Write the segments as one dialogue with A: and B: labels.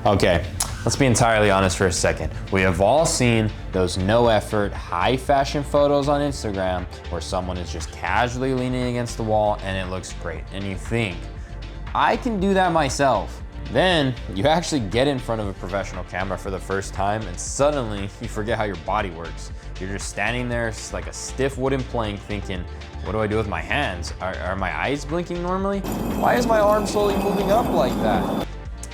A: Okay, let's be entirely honest for a second. We have all seen those no effort, high fashion photos on Instagram where someone is just casually leaning against the wall and it looks great. And you think, I can do that myself. Then you actually get in front of a professional camera for the first time and suddenly you forget how your body works. You're just standing there like a stiff wooden plank thinking, what do I do with my hands? Are my eyes blinking normally? Why is my arm slowly moving up like that?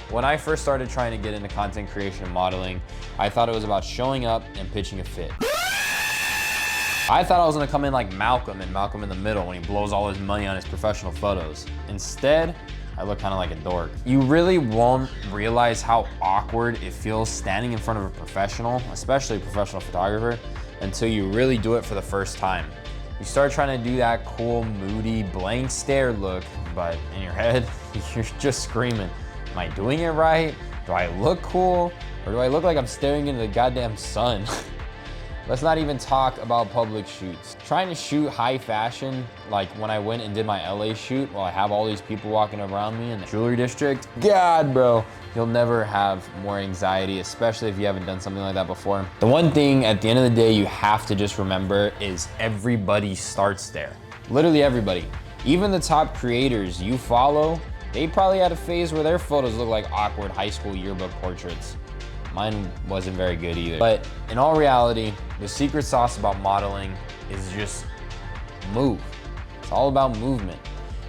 A: When I first started trying to get into content creation and modeling, I thought it was about showing up and pitching a fit. I thought I was gonna come in like Malcolm in Malcolm in the Middle when he blows all his money on his professional photos. Instead, I look kind of like a dork. You really won't realize how awkward it feels standing in front of a professional, especially a professional photographer, until you really do it for the first time. You start trying to do that cool, moody, blank stare look, but in your head, you're just screaming, am I doing it right? Do I look cool? Or do I look like I'm staring into the goddamn sun? Let's not even talk about public shoots. Trying to shoot high fashion, like when I went and did my LA shoot, while I have all these people walking around me in the jewelry district, God, bro, you'll never have more anxiety, especially if you haven't done something like that before. The one thing at the end of the day you have to just remember is everybody starts there. Literally everybody. Even the top creators you follow, they probably had a phase where their photos look like awkward high school yearbook portraits. Mine wasn't very good either. But in all reality, the secret sauce about modeling is just move. It's all about movement.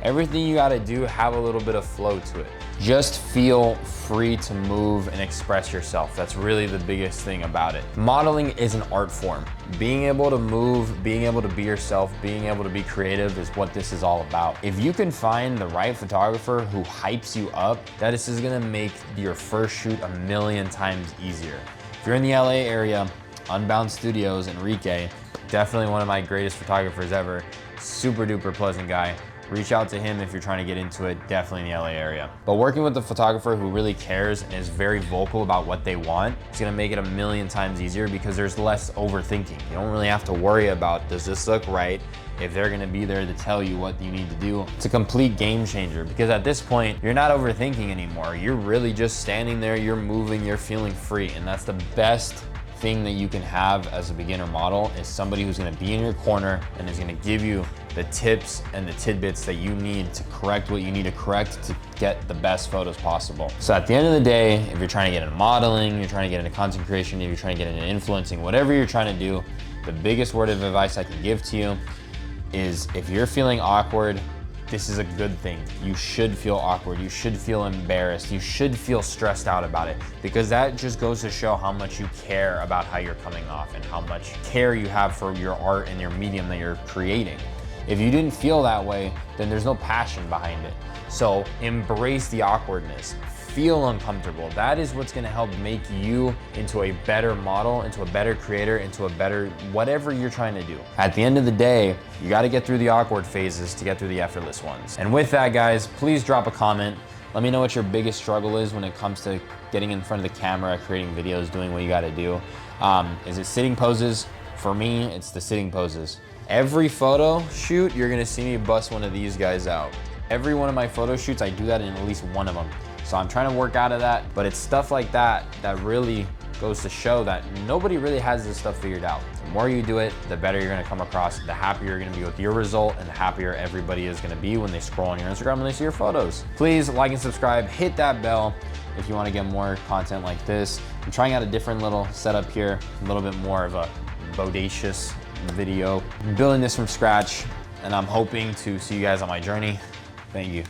A: Everything you gotta do, have a little bit of flow to it. Just feel free to move and express yourself. That's really the biggest thing about it. Modeling is an art form. Being able to move, being able to be yourself, being able to be creative is what this is all about. If you can find the right photographer who hypes you up, that is gonna make your first shoot a million times easier. If you're in the LA area, Unbound Studios, Enrique, definitely one of my greatest photographers ever, super duper pleasant guy. Reach out to him if you're trying to get into it, definitely in the LA area. But working with a photographer who really cares and is very vocal about what they want, it's gonna make it a million times easier because there's less overthinking. You don't really have to worry about, does this look right? If they're gonna be there to tell you what you need to do. It's a complete game changer because at this point, you're not overthinking anymore. You're really just standing there, you're moving, you're feeling free. And that's the best thing that you can have as a beginner model is somebody who's gonna be in your corner and is gonna give you the tips and the tidbits that you need to correct what you need to correct to get the best photos possible. So at the end of the day, if you're trying to get into modeling, you're trying to get into content creation, if you're trying to get into influencing, whatever you're trying to do, the biggest word of advice I can give to you is if you're feeling awkward, this is a good thing. You should feel awkward. You should feel embarrassed. You should feel stressed out about it because that just goes to show how much you care about how you're coming off and how much care you have for your art and your medium that you're creating. If you didn't feel that way, then there's no passion behind it. So embrace the awkwardness. Feel uncomfortable. That is what's gonna help make you into a better model, into a better creator, into a better whatever you're trying to do. At the end of the day, you gotta get through the awkward phases to get through the effortless ones. And with that, guys, please drop a comment. Let me know what your biggest struggle is when it comes to getting in front of the camera, creating videos, doing what you gotta do. Is it sitting poses? For me, it's the sitting poses. Every photo shoot, you're gonna see me bust one of these guys out. Every one of my photo shoots, I do that in at least one of them. So I'm trying to work out of that, but it's stuff like that that really goes to show that nobody really has this stuff figured out. The more you do it, the better you're gonna come across, the happier you're gonna be with your result, and the happier everybody is gonna be when they scroll on your Instagram and they see your photos. Please like and subscribe, hit that bell if you wanna get more content like this. I'm trying out a different little setup here, a little bit more of a bodacious video. I'm building this from scratch, and I'm hoping to see you guys on my journey. Thank you.